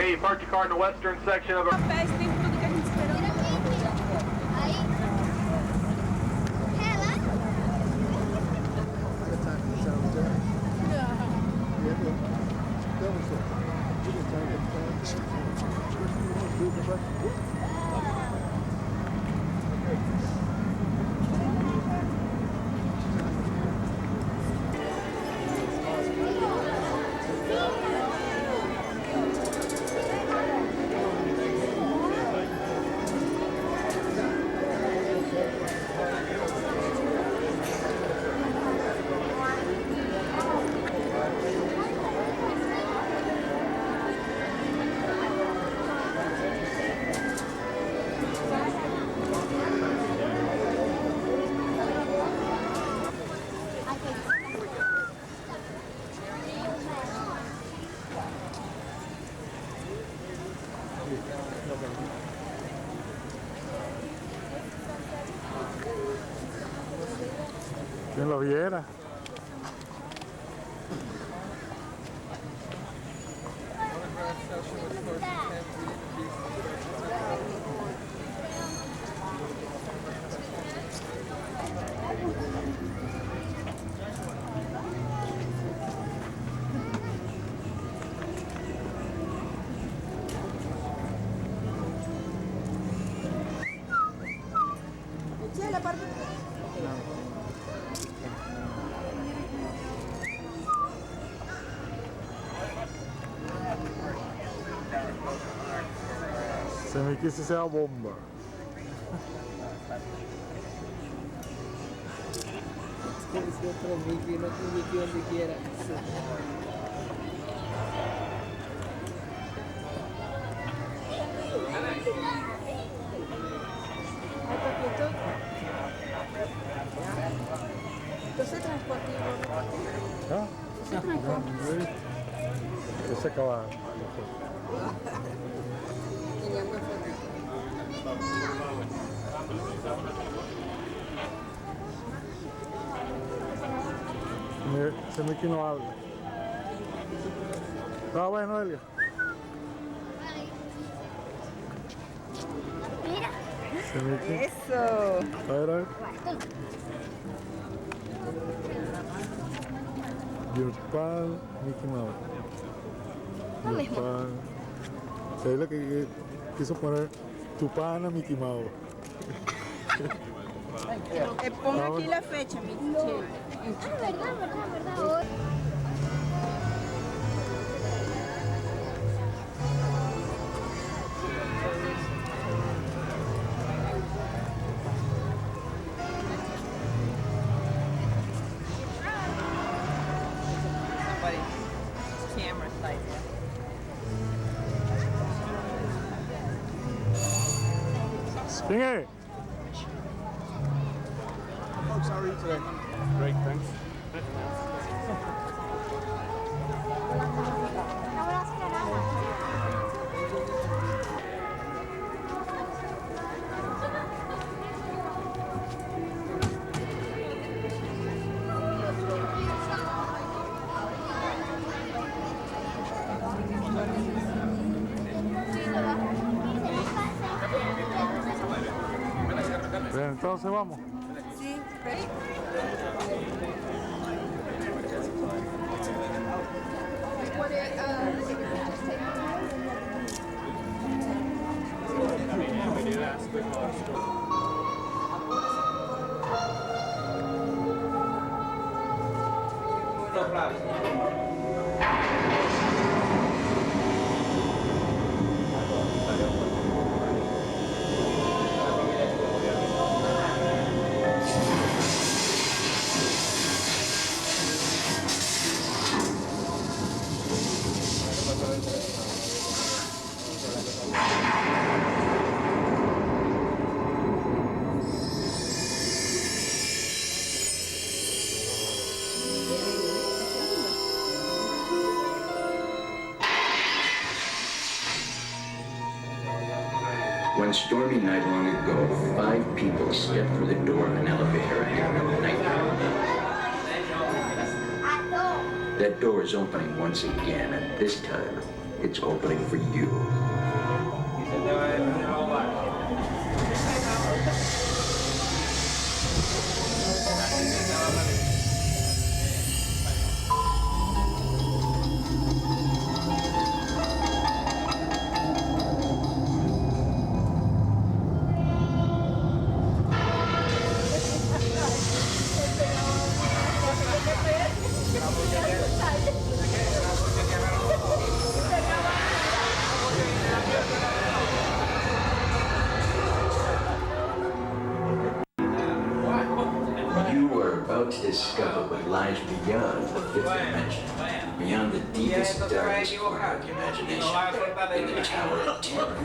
Okay, you parked your car in the western section of a... ¿Quién lo viera? Se me quise sea bomba. Es otro Mickey, no tu Mickey donde quiera. Entonces transportivo. ¿Ah? Se acaba. Se me que no habla. Ah, bueno, Elia. Mira. Eso. A ver. Your pal, Mickey Mouse. Lo mismo. Es la que quiso poner tu pana Mickey Mouse. Te pongo aquí la fecha, mi chico. verdad. Camera site. ¿Quién es? Folks, how are you today? Great, thanks. Bien, entonces vamos. Sí, One stormy night long ago, 5 people stepped through the door of an elevator during a nightmare. That door is opening once again, and this time it's opening for you. You are about to discover what lies beyond the fifth dimension, beyond the deepest, darkest part of the imagination, in the Tower of Terror.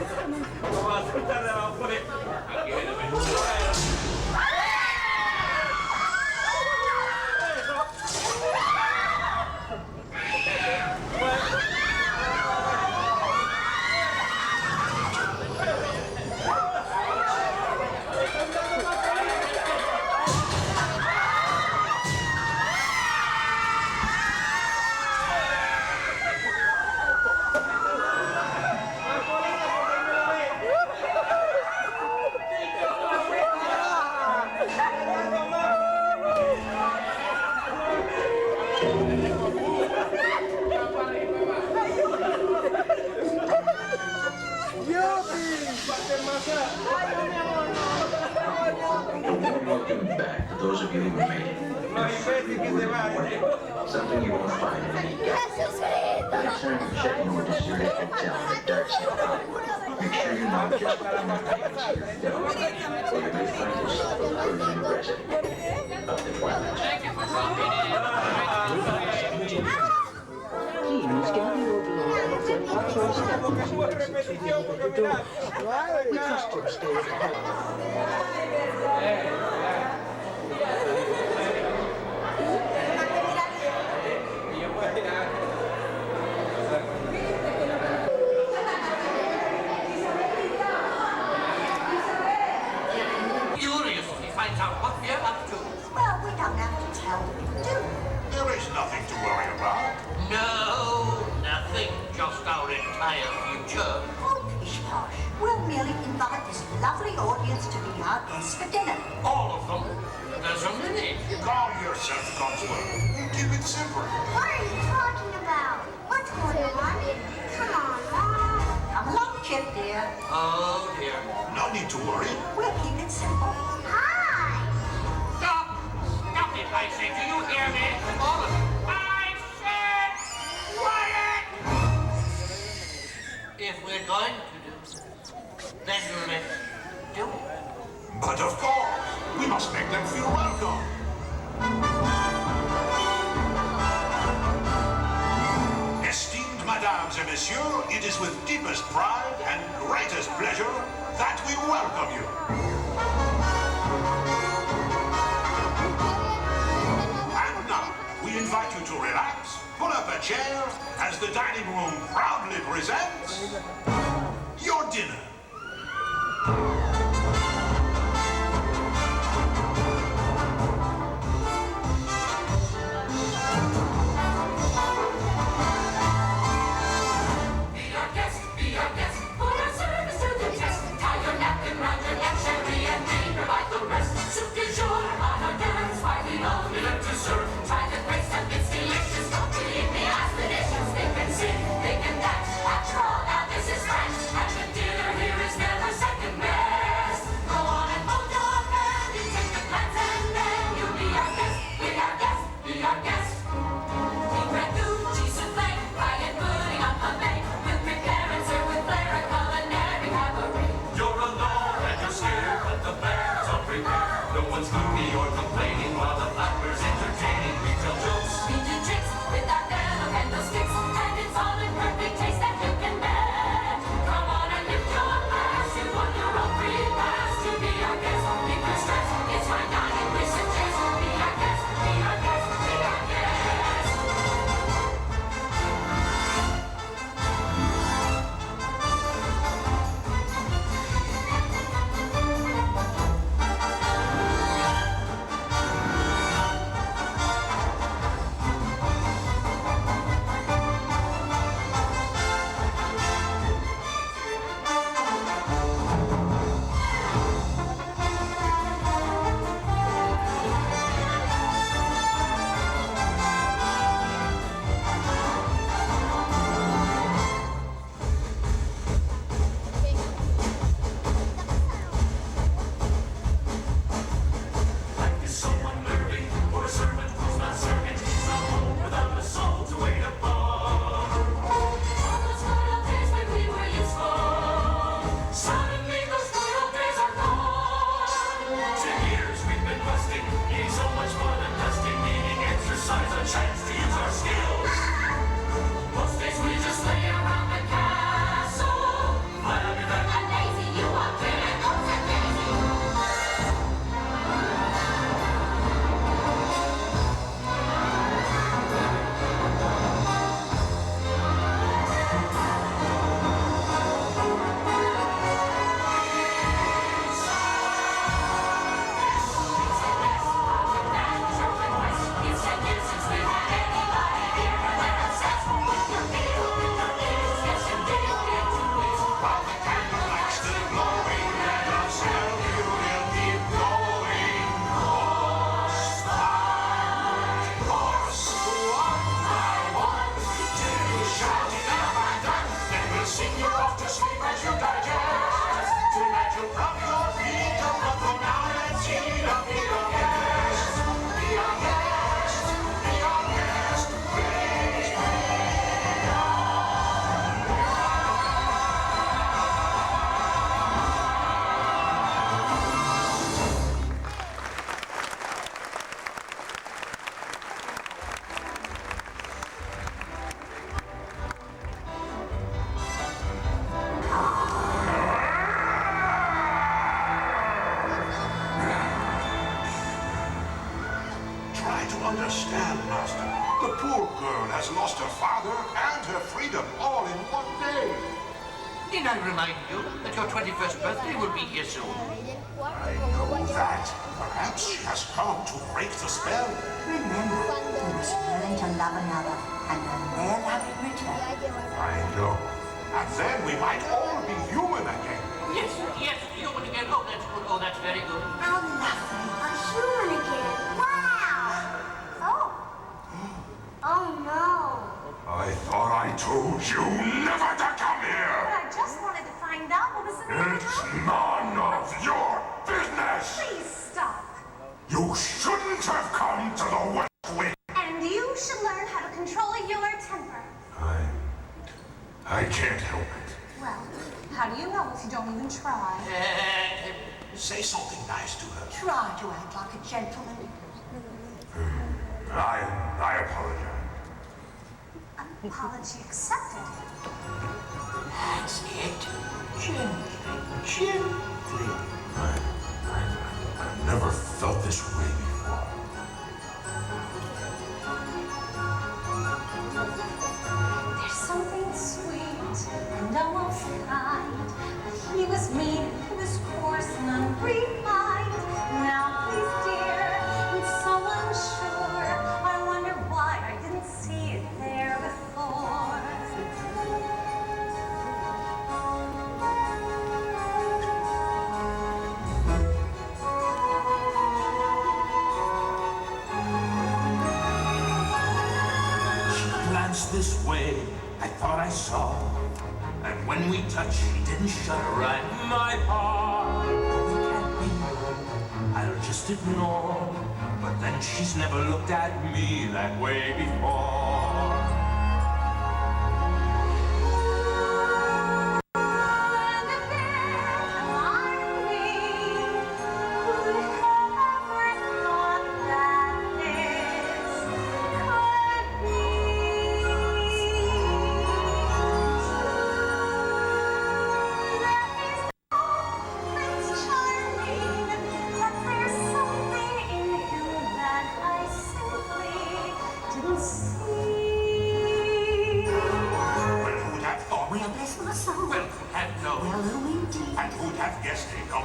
Welcome back to those of you who made it. Something you won't find in any guide. Next time you check in with a deserted hotel on the dark side of Hollywood, make sure you know just what kind of things you're filming, or you may find yourself a permanent resident of the Twilight. Please gather your belongings and watch your step as you exit through the end of the door. We trust you'll stay at home. Curiously finds out what we're up to. Well, we don't have to tell you, do we? There is nothing to worry about. No, nothing. Just our entire future. Oh, pish posh. We'll merely invite this lovely audience to be our guests for dinner. All of them. There's a many. Calm yourself, Cogswell. Keep it simple. What are you talking about? What's going on? Come on, Mom. Come along, Chip, dear. Oh, dear. No need to worry. We'll keep it simple. Hi. Stop! Stop it, I say. Do you hear me? All of you. I said quiet! If we're going to do it, then let's do it. But of course, we must make them feel welcome. Esteemed Mesdames et Messieurs, it is with deepest pride and greatest pleasure that we welcome you. And now, we invite you to relax, pull up a chair, as the dining room proudly presents your dinner. Be our guest, put our service to the test. Tie your napkin round your neck, sherry, and we provide the rest. Soup du jour on our guns, finally only look to serve. Try the grace and it's delicious. Don't believe me, ask the dishes. They can sing, they can dance. After all, now this is France, and the dinner here is never second best. has lost her father and her freedom all in one day. Need I remind you that your 21st birthday will be here soon? I know that. Perhaps she has come to break the spell. Remember, you must learn to love another and earn their love in return. I know. And then we might all be human again. Yes, yes, human again. Oh, that's good. Oh, that's very good. How lovely. A human again. Wow. Oh. Oh no. I thought I told you never to come here. I just wanted to find out what was in the It's none of your business. Please stop. You shouldn't have come to the West Wing. And you should learn how to control your temper. I can't help it. Well, how do you know if you don't even try? Say something nice to her. Try to act like a gentleman. I apologize. Apology accepted. That's it. Gently, gently. I've never felt this way before. There's something sweet and almost kind. But he was mean, he was coarse and unrefined. Now he's dear and so unsure. I wonder why I didn't see it there before. She glanced this way, I thought I saw. And when we touched, she didn't shudder at my paw. No, it can't be. I'll just ignore. But then she's never looked at me that way before.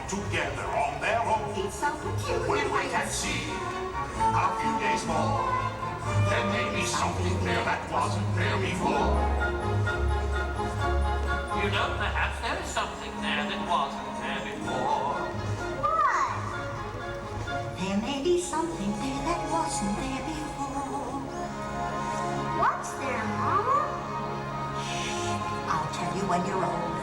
Together on their own. It's so peculiar. We'll wait and see a few days more. There may be something there that wasn't there before. You know, perhaps there is something there that wasn't there before. What? There may be something there that wasn't there before. What's there, Mama? I'll tell you when you're older.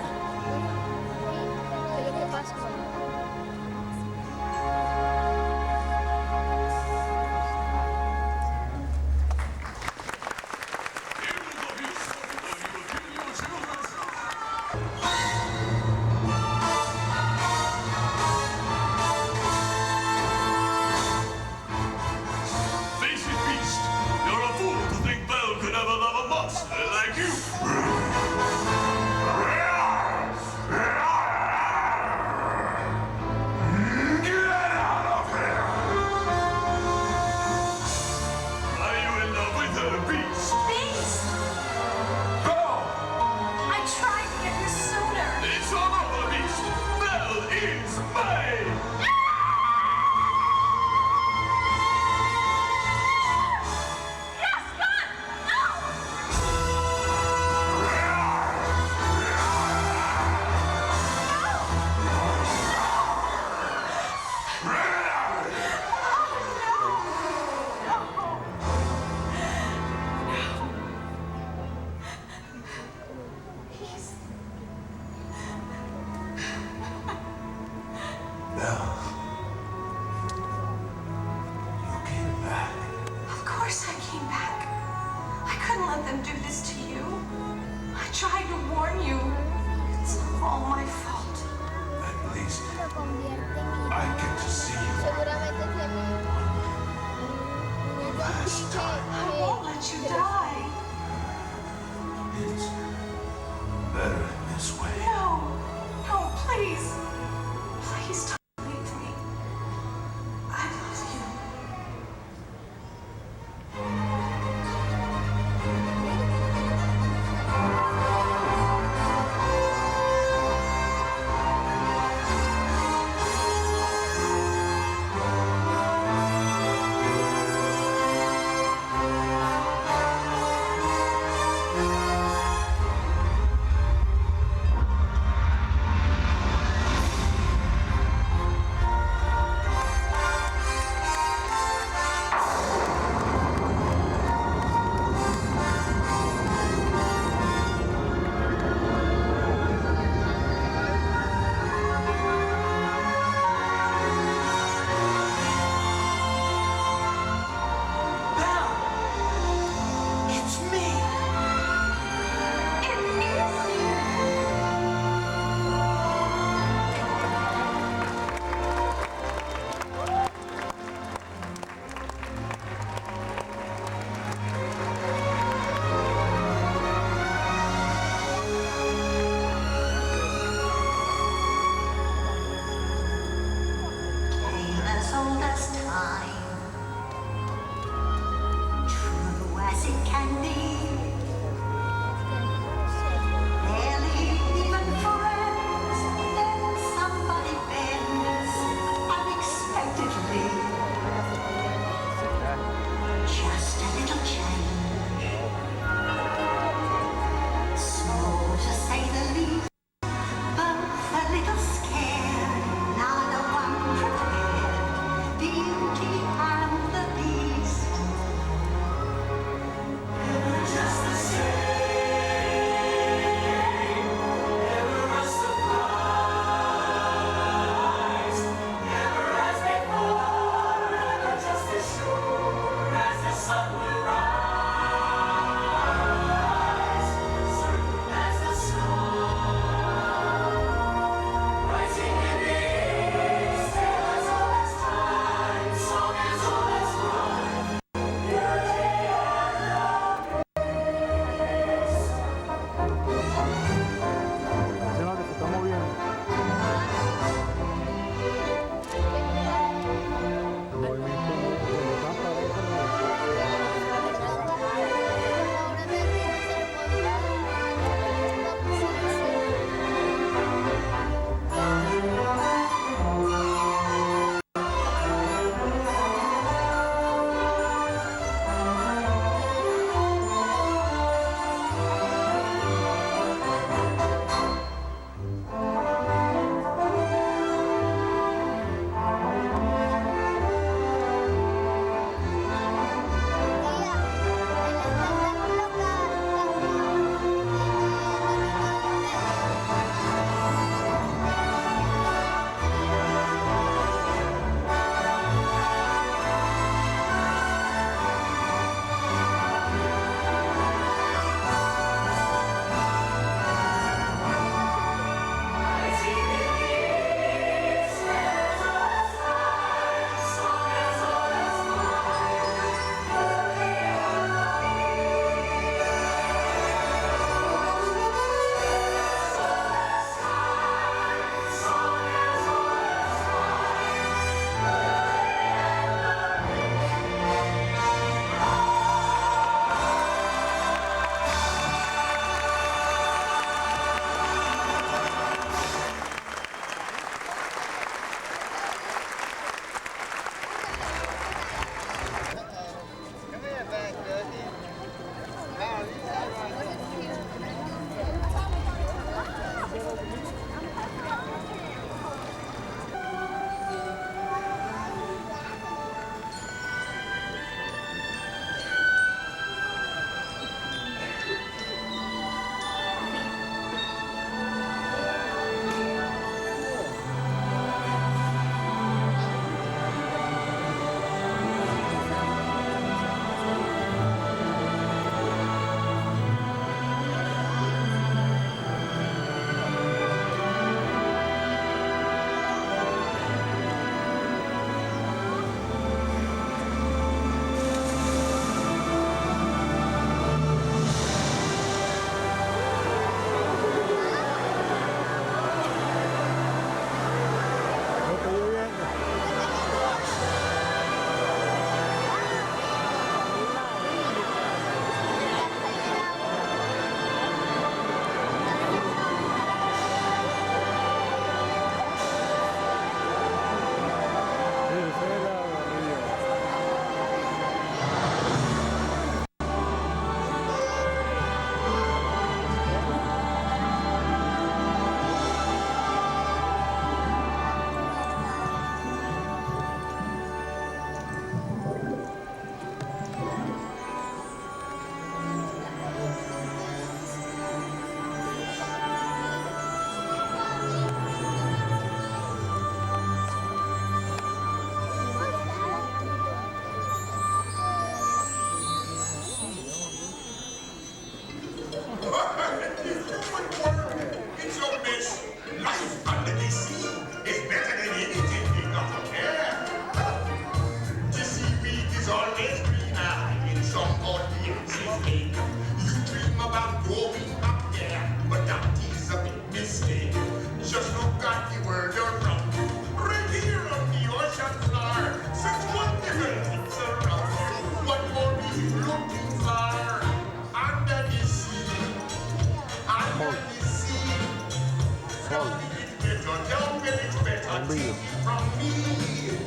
me.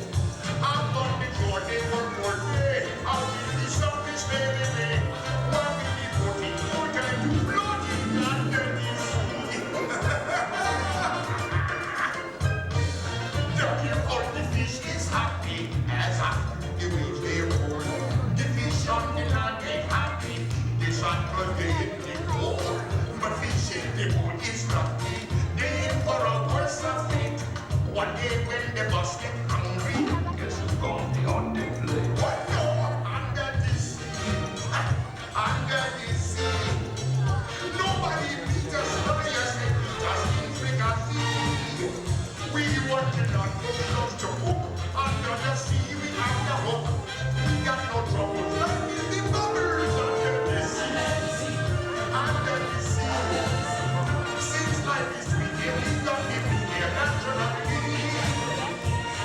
I'm on the journey one more day. I'll be the selfish baby. One baby 14 more time to bloody under the sea. The cute of the fish is happy as after the waves they roar. The fish on the land ain't happy. The sun will get the cold. But fish in the boat is lucky. They in for a worse of fate. One day when the bus get hungry, guess who's gonna be on the plate? What no? Under the sea. Under the sea. Nobody beat us by us. They beat us in fricassee. We working on close to hook. Under the sea we have the hook. We got no trouble. Life is the bubbles under the sea. Under the sea. Since life is sweet, we got to be here naturally.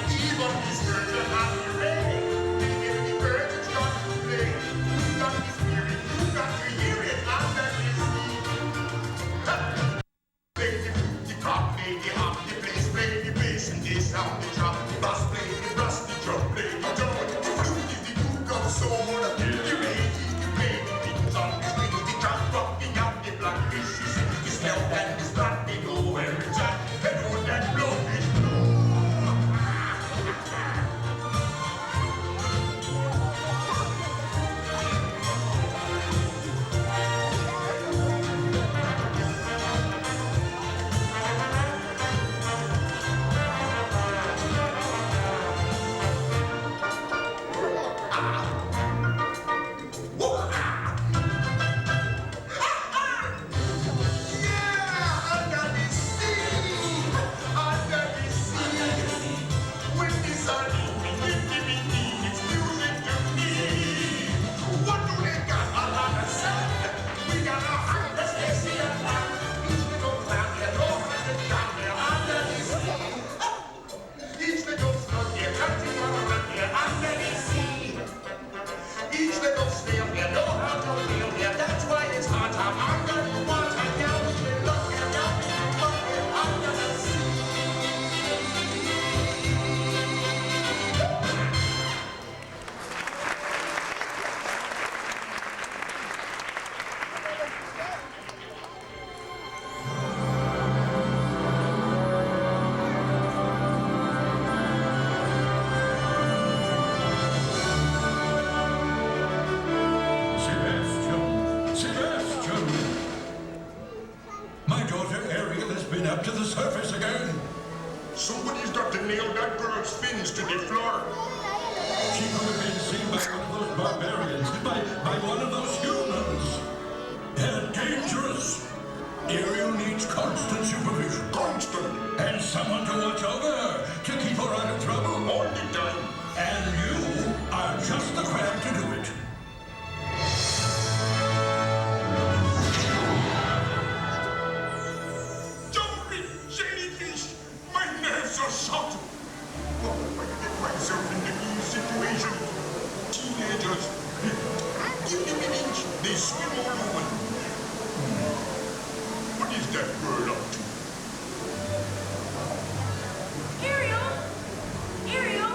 Even the sturgeon and the rain, we give the birds a chance to play. We got the spirit, you got to hear it under the sea. Play the flute, the cop, play the harp, the bass, and the sound, the drum, the bass, play the brass, the drum, play the drum. The flute is the duke of soul. You play the beats on the string, the drum, rocking out the blackfish. You see the smell and the splat, they go where it's at. And when that blowfish blow. Up to the surface again. Somebody's got to nail that girl's fins to the floor. She could have been seen by one of those barbarians, by one of those humans. They're dangerous. Ariel needs constant supervision. Constant? And someone to watch over her, to keep her out of trouble. All the time. And you are just the crab to do it. Shot! Oh, I get myself in the new situation. Teenagers. Give them an inch. They swim all over. What is that girl up to? Ariel! Ariel!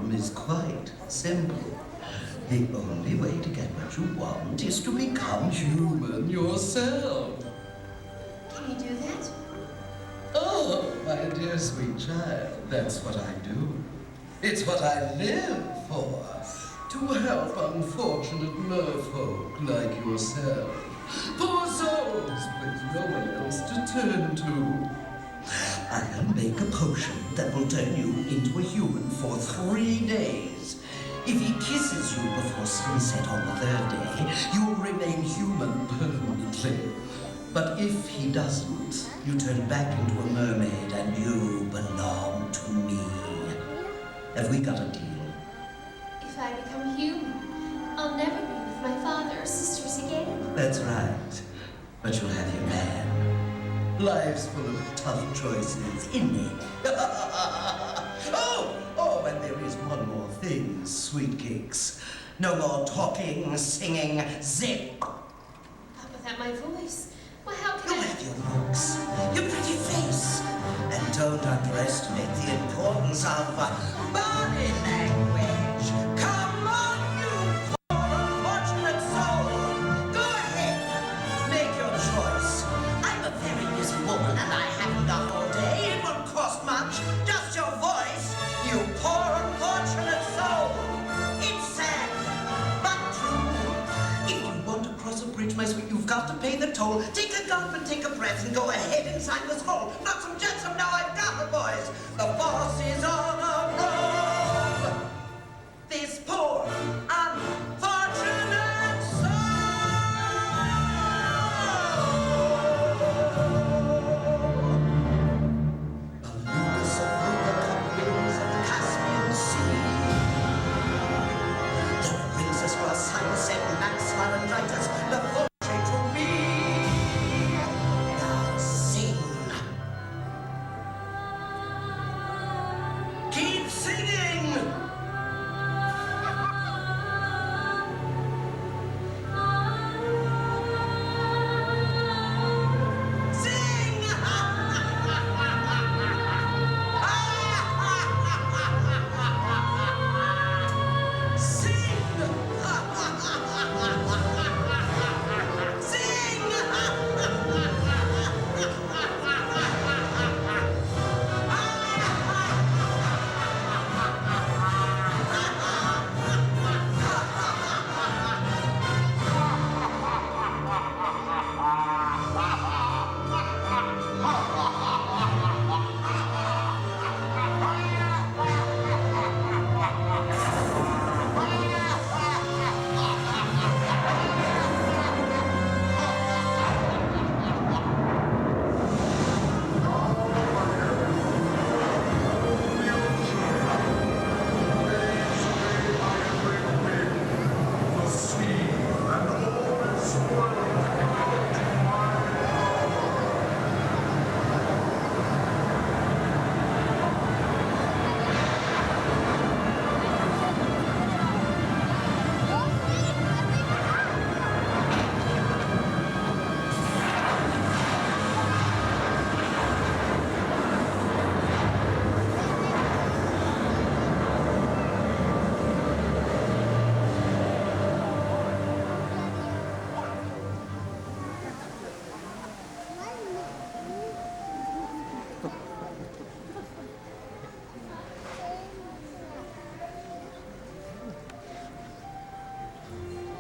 problem is quite simple. The only way to get what you want is to become human yourself. Can you do that? Oh, my dear sweet child, that's what I do. It's what I live for. To help unfortunate merfolk like yourself. Poor souls with no one else to turn to. I'll make a potion that will turn you into a human for 3 days. If he kisses you before sunset on the 3rd day, you'll remain human permanently. But if he doesn't, you turn back into a mermaid and you belong to me. Have we got a deal? If I become human, I'll never be with my father or sisters again. That's right. But you'll have your man. Life's full of tough choices, isn't it? Oh, and there is one more thing, sweet cakes. No more talking, singing, zip. But without my voice, well, how can You have your looks, your pretty face. And don't underestimate the importance of body language. Come on, you poor unfortunate soul. Go ahead, make your choice. I'm a very busy woman and I haven't got all day. It won't cost much, just your voice. You poor unfortunate soul. It's sad, but true. If you want to cross a bridge, my sweet, you've got to pay the toll. Take a gulp and take a breath and go ahead inside this hole. Not some jetsam, now I've got the boys. The boss is on a roll. This poor, unfortunate Lucas of Ruga of the Caspian Sea. That brings us for a sunset, Max Laryngitis, the fortune to me. Now sing. Keep singing.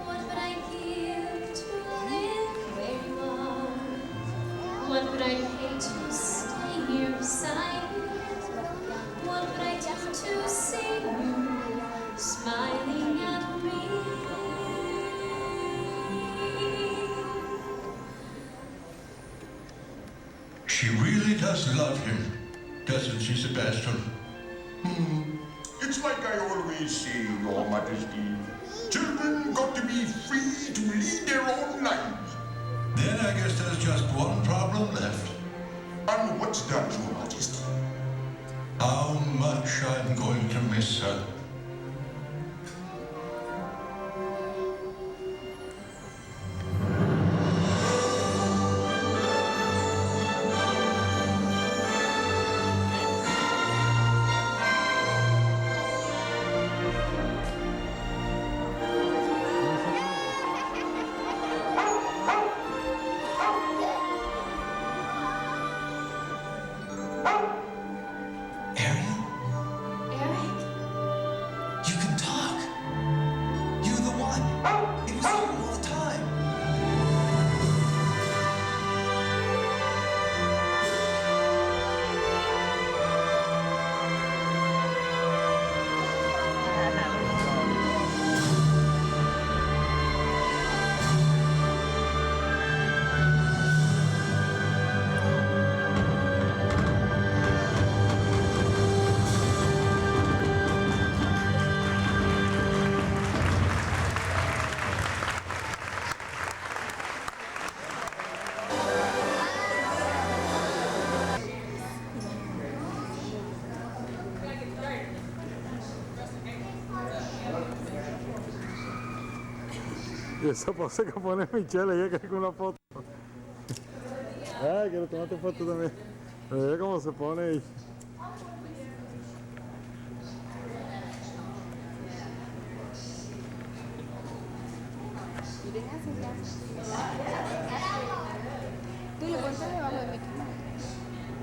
What would I give to live where you are? What would I pay to stay here beside you? What would I do to see you smiling at me? She really does love him, doesn't she, Sebastian? It's like I always say, Your Majesty. Children got to be free to lead their own lives. Then I guess there's just one problem left. And what's that, Your Majesty? How much I'm going to miss her. Y esa pose que pone Michelle, ella quiere con una foto. Ay, quiero tomarte foto también. Ve cómo se pone ahí.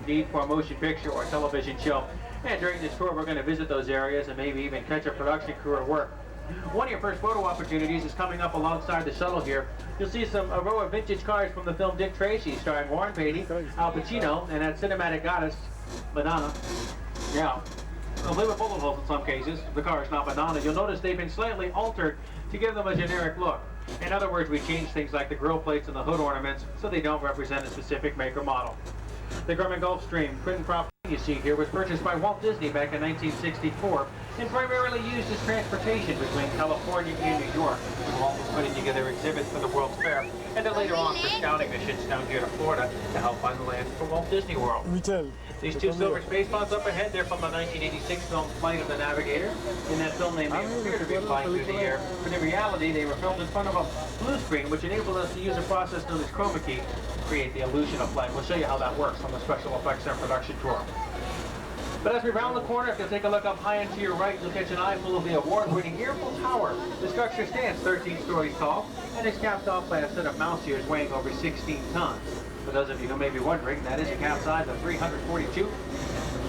Need for a motion picture or television show. And during this tour, we're going to visit those areas and maybe even catch a production crew at work. One of your first photo opportunities is coming up alongside the shuttle here. You'll see a row of vintage cars from the film Dick Tracy, starring Warren Beatty, Al Pacino, and that cinematic goddess, Madonna. Yeah, complete with bullet holes in some cases. The car is not Madonna. You'll notice they've been slightly altered to give them a generic look. In other words, we changed things like the grille plates and the hood ornaments so they don't represent a specific make or model. The Grumman Gulfstream print property you see here was purchased by Walt Disney back in 1964 and primarily used as transportation between California and New York, when Walt was putting together exhibits for the World's Fair, and then later on for scouting missions down here to Florida to help find the land for Walt Disney World. These two silver space pods up ahead, they're from the 1986 film Flight of the Navigator. In that film, they may appear to be flying through the air, but in reality, they were filmed in front of a blue screen, which enabled us to use a process known as chroma key to create the illusion of flight. We'll show you how that works on the special effects and production tour. But as we round the corner, if you'll take a look up high and to your right, you'll catch an eyeful of the award-winning Earful Tower. The structure stands 13 stories tall and is capped off by a set of mouse ears weighing over 16 tons. For those of you who may be wondering, that is a cap size of 342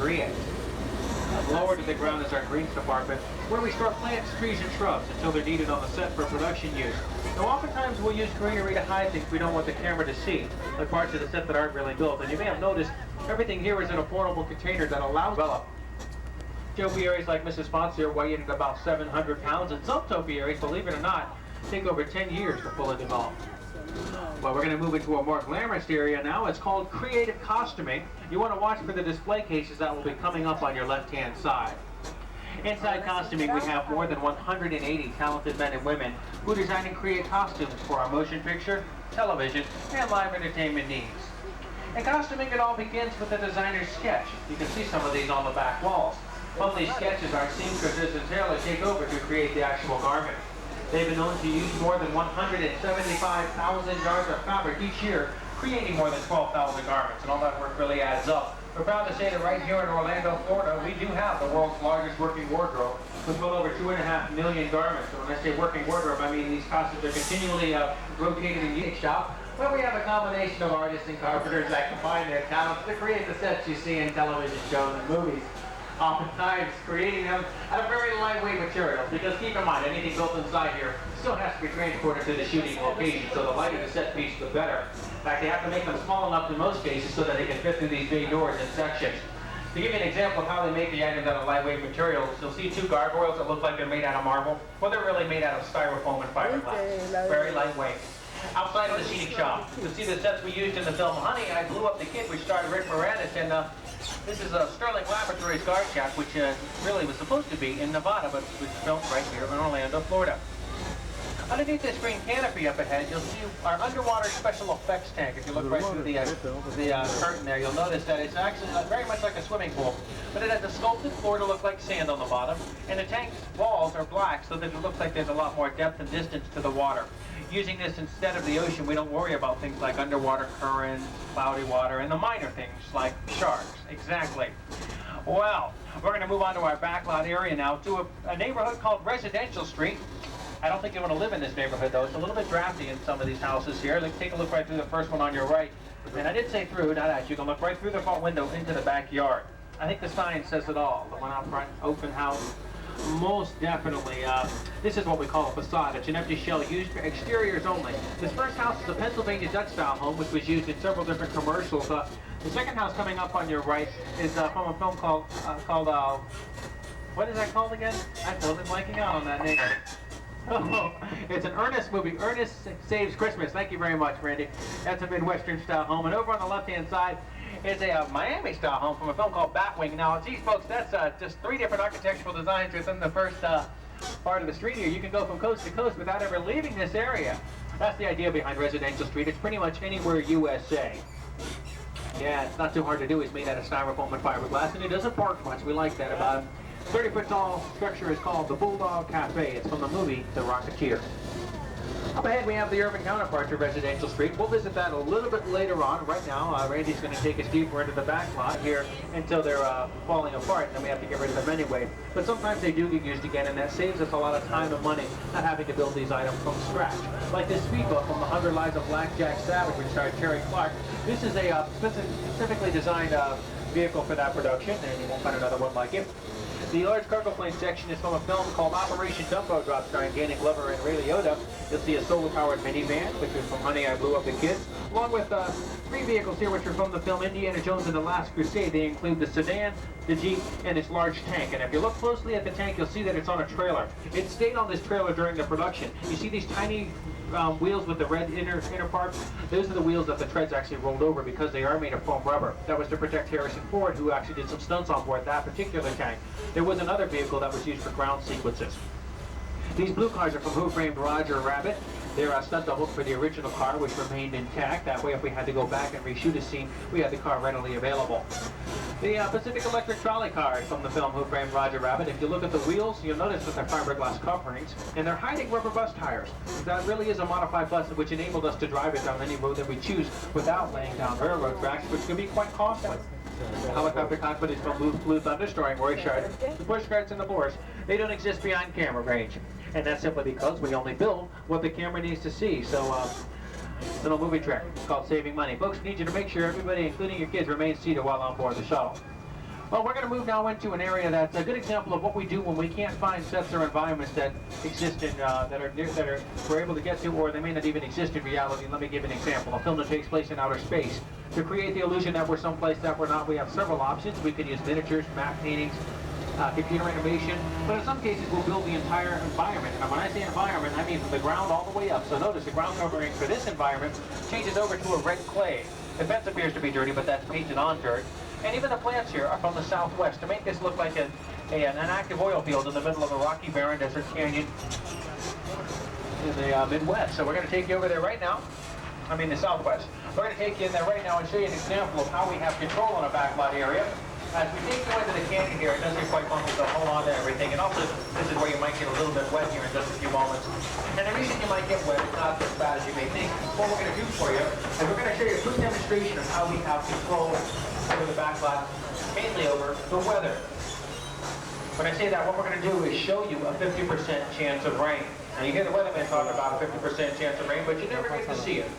3/8. Lower to the ground is our greens department, where we store plants, trees, and shrubs until they're needed on the set for production use. Now, oftentimes we'll use greenery to hide things we don't want the camera to see, like parts of the set that aren't really built. And you may have noticed everything here is in a portable container that allows develop. Topiaries like Mrs. Fonseer weigh in at about 700 pounds, and some topiaries, believe it or not, take over 10 years to fully develop. Well, we're going to move into a more glamorous area now. It's called creative costuming. You want to watch for the display cases that will be coming up on your left-hand side. Inside costuming, we have more than 180 talented men and women who design and create costumes for our motion picture, television, and live entertainment needs. And costuming, it all begins with a designer's sketch. You can see some of these on the back walls. From these sketches, our seamstresses and tailors take over to create the actual garment. They've been known to use more than 175,000 yards of fabric each year, creating more than 12,000 garments, and all that work really adds up. We're proud to say that right here in Orlando, Florida, we do have the world's largest working wardrobe with well over 2.5 million garments. So when I say working wardrobe, I mean these costumes are continually rotated in each shop, where we have a combination of artists and carpenters that combine their talents to create the sets you see in television shows and movies. Oftentimes creating them at a very lightweight material, because keep in mind, anything built inside here still has to be transported to the shooting location, so the lighter the set piece, the better. In fact, they have to make them small enough in most cases so that they can fit through these big doors in sections. To give you an example of how they make the items out of lightweight materials, you'll see two gargoyles that look like they're made out of marble. Well, they're really made out of styrofoam and fiberglass. Very lightweight. Outside of the seating shop, you'll see the sets we used in the film Honey. I Blew Up the Kid, which starred Rick Moranis, and this is a Sterling Laboratories guard shack, which really was supposed to be in Nevada, but was filmed right here in Orlando, Florida. Underneath this green canopy up ahead, you'll see our underwater special effects tank. If you look right through the curtain there, you'll notice that it's actually very much like a swimming pool, but it has a sculpted floor to look like sand on the bottom, and the tank's walls are black so that it looks like there's a lot more depth and distance to the water. Using this instead of the ocean, we don't worry about things like underwater currents, cloudy water, and the minor things like sharks. Exactly. Well, we're going to move on to our backlot area now to a neighborhood called Residential Street. I don't think you want to live in this neighborhood, though. It's a little bit drafty in some of these houses here. Let's take a look right through the first one on your right. And I did say through, not at. You can look right through the front window into the backyard. I think the sign says it all. The one out front, open house. Most definitely. This is what we call a facade. It's an empty shell used for exteriors only. This first house is a Pennsylvania Dutch-style home, which was used in several different commercials. The second house coming up on your right is from a film called what is that called again? I'm totally blanking out on that name. Oh, it's an Ernest movie. Ernest Saves Christmas. Thank you very much, Randy. That's a Midwestern-style home. And over on the left-hand side is a Miami-style home from a film called Batwing. Now, geez, folks, that's just 3 different architectural designs within the first part of the street here. You can go from coast to coast without ever leaving this area. That's the idea behind Residential Street. It's pretty much anywhere USA. Yeah, it's not too hard to do. It's made out of styrofoam and fiberglass, and it doesn't bark much. We like that about it. 30-foot tall structure is called the Bulldog Cafe. It's from the movie The Rocketeer. Up ahead, we have the urban counterpart to Residential Street. We'll visit that a little bit later on. Right now, Randy's going to take us deeper into the back lot here until they're falling apart, and then we have to get rid of them anyway. But sometimes they do get used again, and that saves us a lot of time and money not having to build these items from scratch. Like this speedboat from The 100 Lives of Blackjack Savage, which starred Terry Clark. This is a specifically designed vehicle for that production, and you won't find another one like it. The large cargo plane section is from a film called Operation Dumbo Drop, starring Danny Glover and Ray Liotta. You'll see a solar-powered minivan, which is from Honey, I Blew Up the Kids, along with 3 vehicles here, which are from the film Indiana Jones and the Last Crusade. They include the sedan, the Jeep, and this large tank. And if you look closely at the tank, you'll see that it's on a trailer. It stayed on this trailer during the production. You see these tiny wheels with the red inner part? Those are the wheels that the treads actually rolled over because they are made of foam rubber. That was to protect Harrison Ford, who actually did some stunts on board that particular tank. There was another vehicle that was used for ground sequences. These blue cars are from Who Framed Roger Rabbit. They're stunt doubles for the original car, which remained intact. That way, if we had to go back and reshoot a scene, we had the car readily available. The Pacific Electric trolley car is from the film Who Framed Roger Rabbit. If you look at the wheels, you'll notice that they're fiberglass coverings, and they're hiding rubber bus tires. That really is a modified bus which enabled us to drive it down any road that we choose without laying down railroad tracks, which can be quite costly. The helicopter cockpit is from Blue Thunder, starring Roy Scheider. The push carts and the bores, they don't exist beyond camera range. And that's simply because we only build what the camera needs to see. So, little movie trick. It's called saving money. Folks, we need you to make sure everybody, including your kids, remains seated while on board the shuttle. Well, we're going to move now into an area that's a good example of what we do when we can't find sets or environments that exist in, we're able to get to, or they may not even exist in reality. Let me give an example. A film that takes place in outer space. To create the illusion that we're someplace that we're not, we have several options. We can use miniatures, map paintings, computer animation, but in some cases we'll build the entire environment. And when I say environment, I mean from the ground all the way up. So notice the ground covering for this environment changes over to a red clay. The fence appears to be dirty, but that's painted on dirt. And even the plants here are from the southwest to make this look like an active oil field in the middle of a rocky, barren desert canyon in the Midwest. So we're going to take you over there right now. I mean the southwest. We're going to take you in there right now and show you an example of how we have control on a backlot area. As we take you into the canyon here, it does get quite bumpy, so hold on to everything. And also, this is where you might get a little bit wet here in just a few moments. And the reason you might get wet is not as bad as you may think. What we're going to do for you is we're going to show you a quick demonstration of how we have control over the backlot, mainly over the weather. When I say that, what we're going to do is show you a 50% chance of rain. Now, you hear the weatherman talk about a 50% chance of rain, but you never get to see it.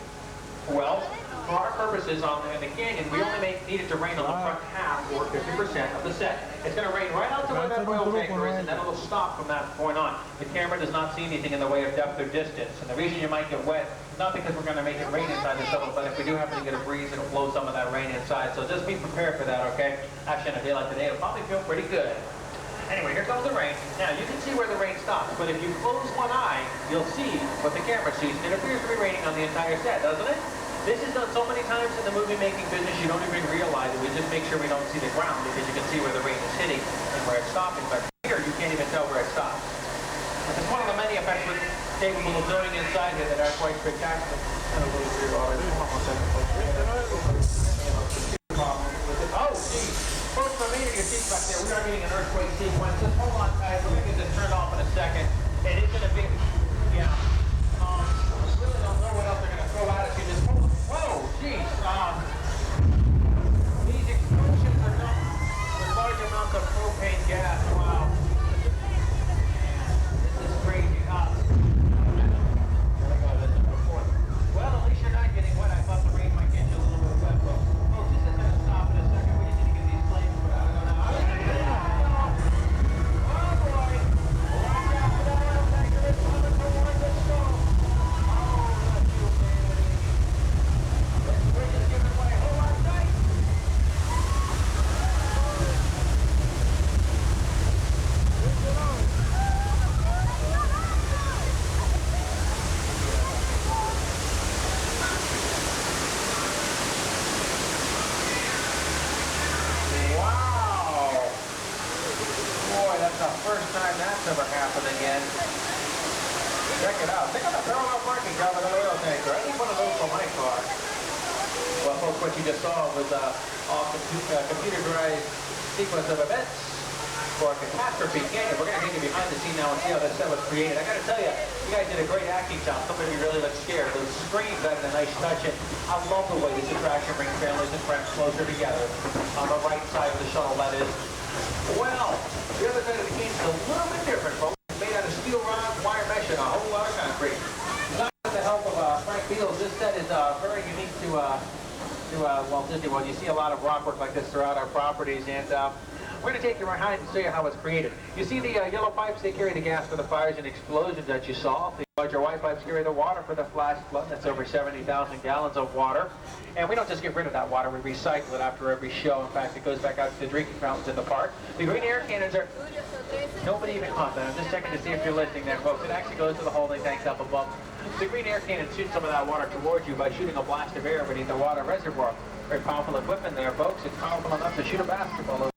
Well, for our purposes in the canyon, we only need it to rain on the front half, or 50% of the set. It's going to rain right out to where that oil tanker is, and then it'll stop from that point on. The camera does not see anything in the way of depth or distance. And the reason you might get wet, not because we're going to make it rain inside the shuttle, but if we do happen to get a breeze, it'll blow some of that rain inside. So just be prepared for that, okay? Actually, on a day like today, it'll probably feel pretty good. Anyway, here comes the rain. Now, you can see where the rain stops, but if you close one eye, you'll see what the camera sees. It appears to be raining on the entire set, doesn't it? This is done so many times in the movie-making business, you don't even realize it. We just make sure we don't see the ground because you can see where the rain is hitting and where it's stopping. But here, you can't even tell where it stops. It's one of the many effects we're capable of doing inside here that are quite spectacular. And a little weird already. Hold on a second, folks. Oh, gee. Folks, remain in your seats back there. We are getting an earthquake sequence. Just hold on tight. We're going to get this turned off in a second. It is going to be, yeah. I really don't know what else they're going to throw at us. You just hold on. Whoa, geez. These explosions are done with large amounts of propane gas. Wow. This is crazy. Well, at least you're not getting wet. I thought the rain might get you a little bit wet. Well, folks, this is going to stop in a second. We just need to get these flames put out. Oh, boy. Watch out for that oil tanker. It's coming toward the shore. First time that's ever happened again. Check it out. Think of the parallel parking job in an oil tanker. I need one of those for my car. Well, folks, what you just saw was off the computerized sequence of events. for Catastrophe Canyon. We're going to take you behind the scene now and see how this set was created. I got to tell you, you guys did a great acting job. Somebody really looked scared. Those screams added a nice touch, and I love the way this attraction brings families and friends closer together. On the right side of the shuttle, that is. Well, the other side of the game is a little bit different, folks. It's made out of steel rods, wire mesh, and a whole lot of concrete. With the help of Frank Beals, this set is very unique to Walt Disney World. You see a lot of rock work like this throughout our properties, and we're going to take you behind and show you how it's created. You see the yellow pipes, they carry the gas for the fires and explosions that you saw. The larger white pipes carry the water for the flash flood. That's over 70,000 gallons of water. And we don't just get rid of that water, we recycle it after every show. In fact, it goes back out to the drinking fountains in the park. The green air cannons are... Nobody even caught that. I'm just checking to see if you're listening there, folks. It actually goes to the holding tanks up above. The green air cannon shoots some of that water towards you by shooting a blast of air beneath the water reservoir. Very powerful equipment there, folks. It's powerful enough to shoot a basketball.